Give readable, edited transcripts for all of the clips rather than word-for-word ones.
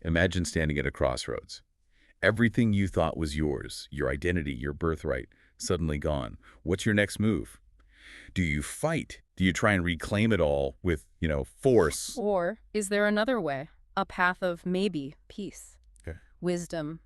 Imagine standing at a crossroads. Everything you thought was yours, your identity, your birthright, suddenly gone. What's your next move? Do you fight? Do you try and reclaim it all with, force? Or is there another way? A path of maybe peace, Okay. wisdom,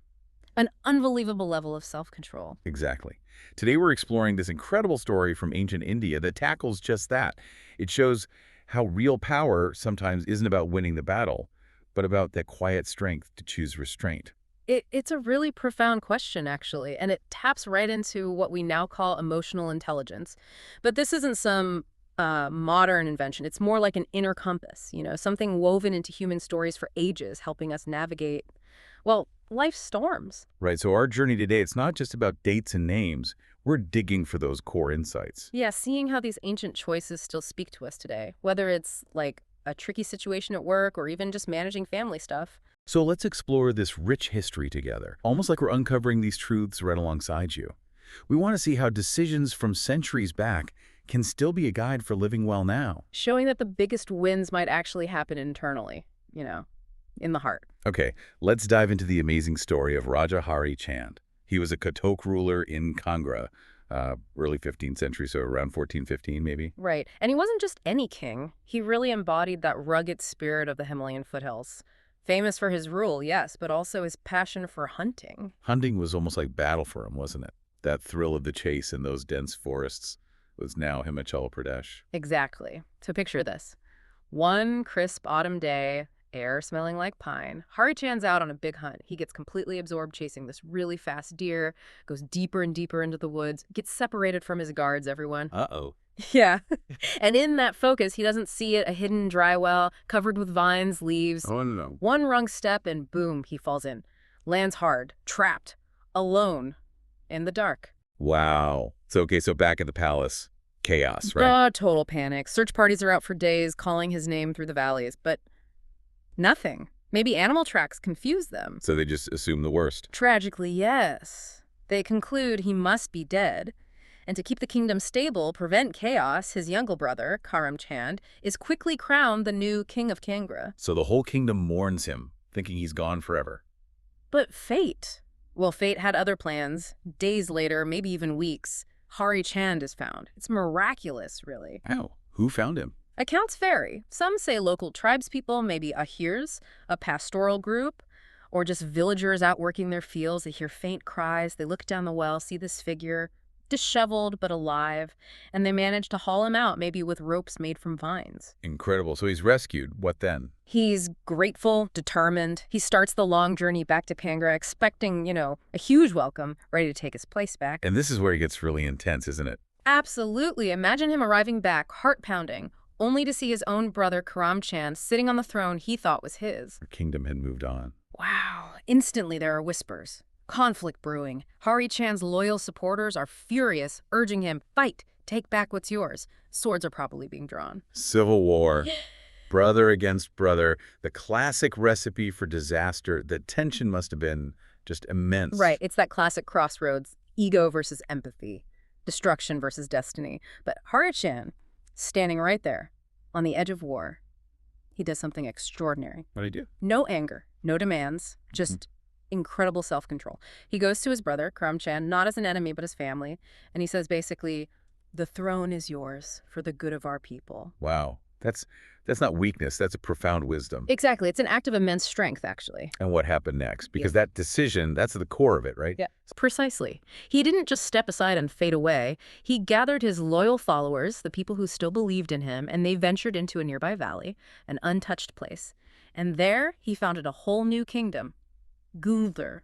an unbelievable level of self-control. Exactly. Today we're exploring this incredible story from ancient India that tackles just that. It shows how real power sometimes isn't about winning the battle, but about that quiet strength to choose restraint. It's a really profound question, actually, and it taps right into what we now call emotional intelligence. But this isn't some modern invention. It's more like an inner compass, something woven into human stories for ages, helping us navigate, well, life's storms. Right, so our journey today, it's not just about dates and names. We're digging for those core insights. Yeah, seeing how these ancient choices still speak to us today, whether it's like a tricky situation at work or even just managing family stuff. So let's explore this rich history together, almost like we're uncovering these truths right alongside you. We want to see how decisions from centuries back can still be a guide for living well now. Showing that the biggest wins might actually happen internally, in the heart. Okay, let's dive into the amazing story of Raja Hari Chand. He was a Katok ruler in Kangra, early 15th century, so around 1415 maybe. Right. And he wasn't just any king. He really embodied that rugged spirit of the Himalayan foothills. Famous for his rule, yes, but also his passion for hunting. Hunting was almost like battle for him, wasn't it? That thrill of the chase in those dense forests was now Himachal Pradesh. Exactly. So picture this. One crisp autumn day, air smelling like pine. Hari Chand's out on a big hunt. He gets completely absorbed chasing this really fast deer, goes deeper and deeper into the woods, gets separated from his guards, everyone. Uh-oh. Yeah. And in that focus, he doesn't see it, a hidden dry well covered with vines, leaves. Oh, no. One wrong step and boom, he falls in. Lands hard, trapped, alone, in the dark. Wow. So back at the palace, chaos, right? Total panic. Search parties are out for days, calling his name through the valleys, but nothing. Maybe animal tracks confuse them. So they just assume the worst. Tragically, yes. They conclude he must be dead. And to keep the kingdom stable, prevent chaos, his younger brother, Karam Chand, is quickly crowned the new king of Kangra. So the whole kingdom mourns him, thinking he's gone forever. But fate. Well, fate had other plans. Days later, maybe even weeks, Hari Chand is found. It's miraculous, really. How? Who found him? Accounts vary. Some say local tribespeople, maybe Ahirs, a pastoral group, or just villagers out working their fields. They hear faint cries. They look down the well, see this figure, disheveled but alive, and they manage to haul him out, maybe with ropes made from vines. Incredible. So he's rescued. What then? He's grateful, determined. He starts the long journey back to Kangra, expecting, a huge welcome, ready to take his place back. And this is where it gets really intense, isn't it? Absolutely. Imagine him arriving back, heart-pounding, only to see his own brother, Karam Chand, sitting on the throne he thought was his. Our kingdom had moved on. Wow. Instantly there are whispers. Conflict brewing. Hari Chand's loyal supporters are furious, urging him, fight, take back what's yours. Swords are probably being drawn. Civil war. Brother against brother. The classic recipe for disaster. The tension must have been just immense. Right. It's that classic crossroads. Ego versus empathy. Destruction versus destiny. But Hari Chand, standing right there, on the edge of war, he does something extraordinary. What did he do? No anger, no demands, just incredible self-control. He goes to his brother, Karam Chand, not as an enemy, but as family, and he says basically, the throne is yours for the good of our people. Wow. That's not weakness. That's a profound wisdom. Exactly. It's an act of immense strength, actually. And what happened next? Because that decision, that's the core of it, right? Yeah, precisely. He didn't just step aside and fade away. He gathered his loyal followers, the people who still believed in him, and they ventured into a nearby valley, an untouched place. And there he founded a whole new kingdom, Guldur,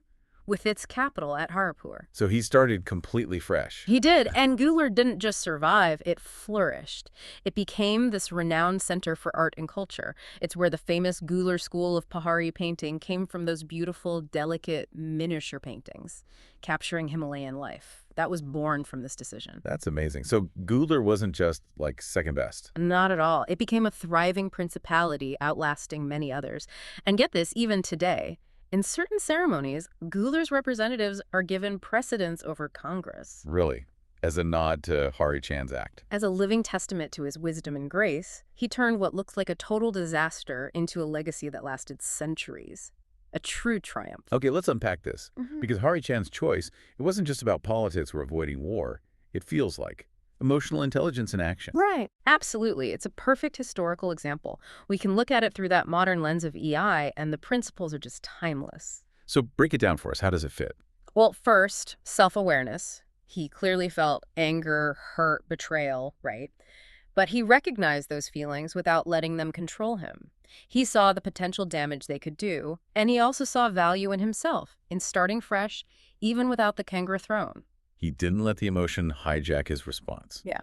with its capital at Harapur. So he started completely fresh. He did, and Guldur didn't just survive, it flourished. It became this renowned center for art and culture. It's where the famous Guldur school of Pahari painting came from, those beautiful, delicate miniature paintings, capturing Himalayan life. That was born from this decision. That's amazing. So Guldur wasn't just like second best. Not at all. It became a thriving principality, outlasting many others. And get this, even today, in certain ceremonies, Guldur's representatives are given precedence over Congress. Really? As a nod to Hari Chand's act. As a living testament to his wisdom and grace, he turned what looks like a total disaster into a legacy that lasted centuries. A true triumph. Okay, let's unpack this. Mhm. Because Hari Chan's choice, it wasn't just about politics or avoiding war. It feels like emotional intelligence in action. Right. Absolutely. It's a perfect historical example. We can look at it through that modern lens of EI, and the principles are just timeless. So break it down for us. How does it fit? Well, first, self-awareness. He clearly felt anger, hurt, betrayal, right? But he recognized those feelings without letting them control him. He saw the potential damage they could do, and he also saw value in himself, in starting fresh, even without the Kangaroo throne. He didn't let the emotion hijack his response. Yeah.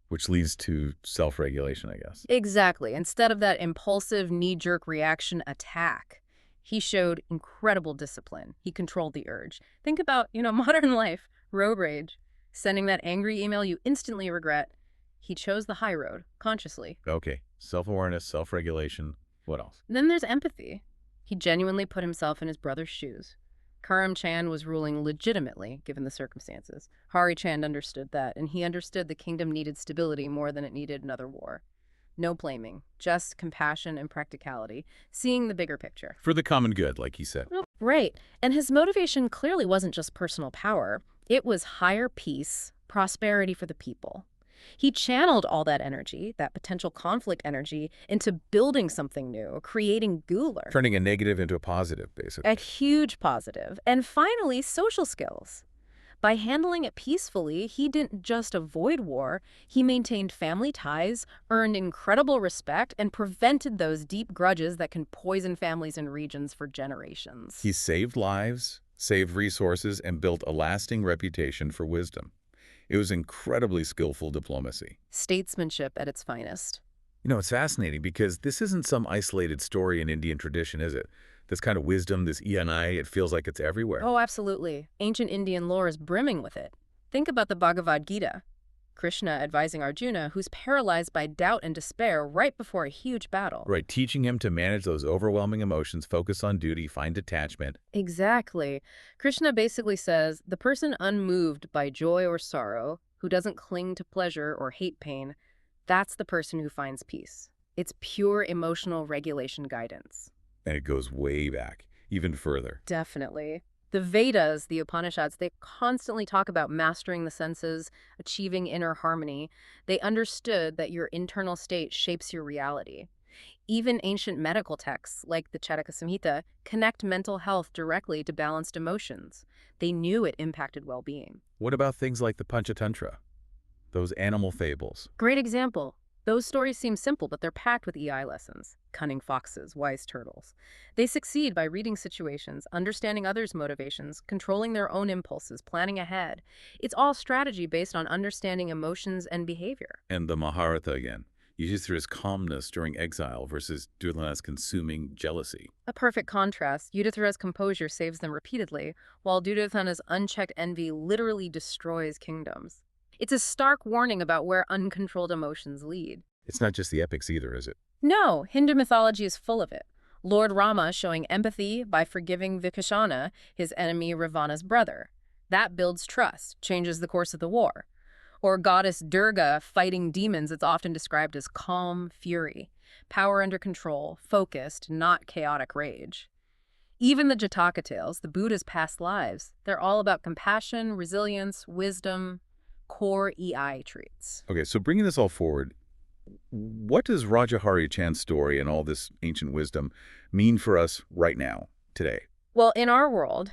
Which leads to self-regulation, I guess. Exactly. Instead of that impulsive, knee-jerk reaction attack, he showed incredible discipline. He controlled the urge. Think about, modern life, road rage, sending that angry email you instantly regret. He chose the high road, consciously. Okay, self-awareness, self-regulation. What else? Then there's empathy. He genuinely put himself in his brother's shoes. Karam Chand was ruling legitimately, given the circumstances. Hari Chand understood that, and he understood the kingdom needed stability more than it needed another war. No blaming, just compassion and practicality, seeing the bigger picture. For the common good, like he said. Right. And his motivation clearly wasn't just personal power. It was higher peace, prosperity for the people. He channeled all that energy, that potential conflict energy, into building something new, creating Gular. Turning a negative into a positive, basically. A huge positive. And finally, social skills. By handling it peacefully, he didn't just avoid war, he maintained family ties, earned incredible respect, and prevented those deep grudges that can poison families and regions for generations. He saved lives, saved resources, and built a lasting reputation for wisdom. It was incredibly skillful diplomacy. Statesmanship at its finest. It's fascinating because this isn't some isolated story in Indian tradition, is it? This kind of wisdom, this ENI, it feels like it's everywhere. Oh, absolutely. Ancient Indian lore is brimming with it. Think about the Bhagavad Gita. Krishna advising Arjuna, who's paralyzed by doubt and despair right before a huge battle. Right, teaching him to manage those overwhelming emotions, focus on duty, find detachment. Exactly. Krishna basically says, the person unmoved by joy or sorrow, who doesn't cling to pleasure or hate pain, that's the person who finds peace. It's pure emotional regulation guidance. And it goes way back, even further. Definitely. The Vedas, the Upanishads, they constantly talk about mastering the senses, achieving inner harmony. They understood that your internal state shapes your reality. Even ancient medical texts, like the Charaka Samhita, connect mental health directly to balanced emotions. They knew it impacted well-being. What about things like the Panchatantra? Those animal fables? Great example. Those stories seem simple, but they're packed with EI lessons. Cunning foxes, wise turtles. They succeed by reading situations, understanding others' motivations, controlling their own impulses, planning ahead. It's all strategy based on understanding emotions and behavior. And the Mahabharata again. Yudhishthira's calmness during exile versus Duryodhana's consuming jealousy. A perfect contrast. Yudhishthira's composure saves them repeatedly, while Duryodhana's unchecked envy literally destroys kingdoms. It's a stark warning about where uncontrolled emotions lead. It's not just the epics either, is it? No, Hindu mythology is full of it. Lord Rama showing empathy by forgiving Vikashana, his enemy Ravana's brother. That builds trust, changes the course of the war. Or goddess Durga fighting demons, it's often described as calm fury, power under control, focused, not chaotic rage. Even the Jataka tales, the Buddha's past lives, they're all about compassion, resilience, wisdom, core EI traits. Okay, so bringing this all forward, what does Raja Hari Chan's story and all this ancient wisdom mean for us right now, today? Well, in our world,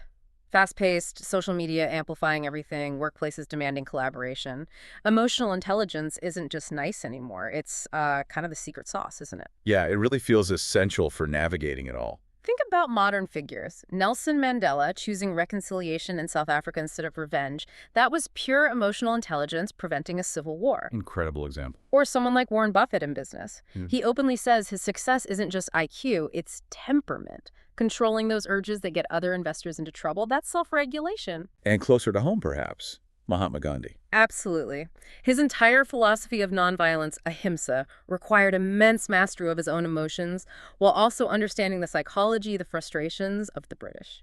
fast-paced, social media amplifying everything, workplaces demanding collaboration, emotional intelligence isn't just nice anymore. It's kind of the secret sauce, isn't it? Yeah, it really feels essential for navigating it all. Think about modern figures. Nelson Mandela choosing reconciliation in South Africa instead of revenge. That was pure emotional intelligence preventing a civil war. Incredible example. Or someone like Warren Buffett in business. Hmm. He openly says his success isn't just IQ, it's temperament. Controlling those urges that get other investors into trouble, that's self-regulation. And closer to home, perhaps, Mahatma Gandhi. Absolutely. His entire philosophy of nonviolence, ahimsa, required immense mastery of his own emotions, while also understanding the psychology, the frustrations of the British.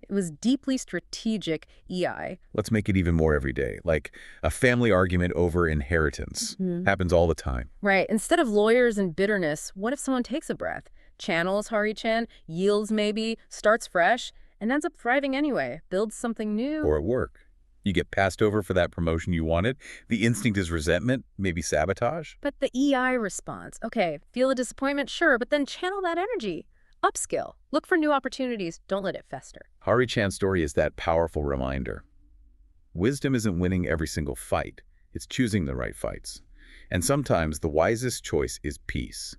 It was deeply strategic EI. Let's make it even more everyday, like a family argument over inheritance. Happens all the time. Right. Instead of lawyers and bitterness, what if someone takes a breath, channels Hari-chan, yields maybe, starts fresh, and ends up thriving anyway, builds something new. Or at work. You get passed over for that promotion you wanted. The instinct is resentment, maybe sabotage. But the EI response, okay, feel the disappointment, sure, but then channel that energy. Upskill. Look for new opportunities. Don't let it fester. Hari-chan's story is that powerful reminder. Wisdom isn't winning every single fight. It's choosing the right fights. And sometimes the wisest choice is peace.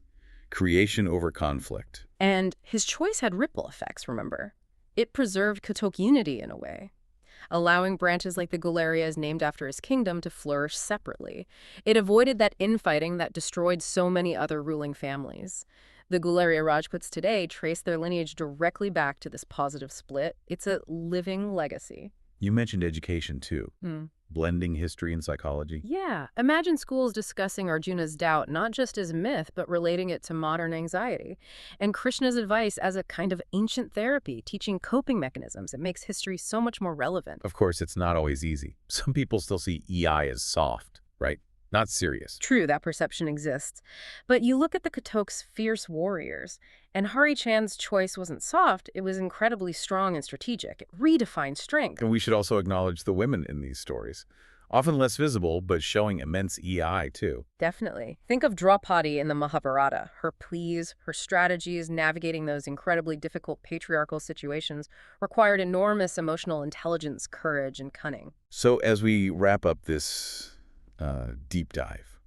Creation over conflict. And his choice had ripple effects, remember? It preserved Kotok unity in a way, allowing branches like the Gularias named after his kingdom to flourish separately. It avoided that infighting that destroyed so many other ruling families. The Gularia Rajputs today trace their lineage directly back to this positive split. It's a living legacy. You mentioned education, too. Blending history and psychology. Yeah, imagine schools discussing Arjuna's doubt not just as myth, but relating it to modern anxiety. And Krishna's advice as a kind of ancient therapy, teaching coping mechanisms. It makes history so much more relevant. Of course, it's not always easy. Some people still see EI as soft, right? Not serious. True, that perception exists. But you look at the Katok's fierce warriors, and Hari-chan's choice wasn't soft, it was incredibly strong and strategic. It redefined strength. And we should also acknowledge the women in these stories. Often less visible, but showing immense EI, too. Definitely. Think of Draupadi in the Mahabharata. Her pleas, her strategies, navigating those incredibly difficult patriarchal situations required enormous emotional intelligence, courage, and cunning. So as we wrap up this deep dive,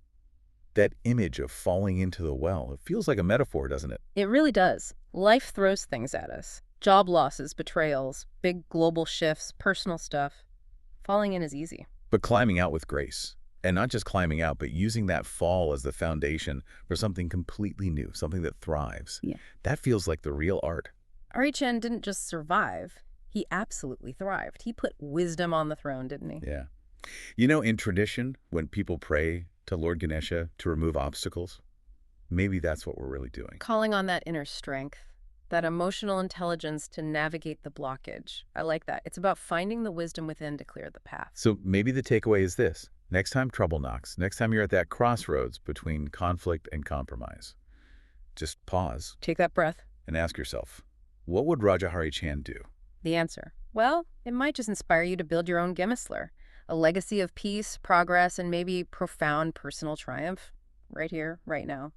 that image of falling into the well, it feels like a metaphor, doesn't it? It really does. Life throws things at us. Job losses, betrayals, big global shifts, personal stuff. Falling in is easy. But climbing out with grace. And not just climbing out, but using that fall as the foundation for something completely new, something that thrives. Yeah. That feels like the real art. Ari-chan didn't just survive. He absolutely thrived. He put wisdom on the throne, didn't he? Yeah. You know, in tradition, when people pray to Lord Ganesha to remove obstacles, maybe that's what we're really doing. Calling on that inner strength, that emotional intelligence to navigate the blockage. I like that. It's about finding the wisdom within to clear the path. So maybe the takeaway is this. Next time trouble knocks, next time you're at that crossroads between conflict and compromise, just pause Take that breath. and ask yourself, what would Raja Hari-chan do? The answer. Well, it might just inspire you to build your own Gemisler. A legacy of peace, progress, and maybe profound personal triumph. Right here, right now.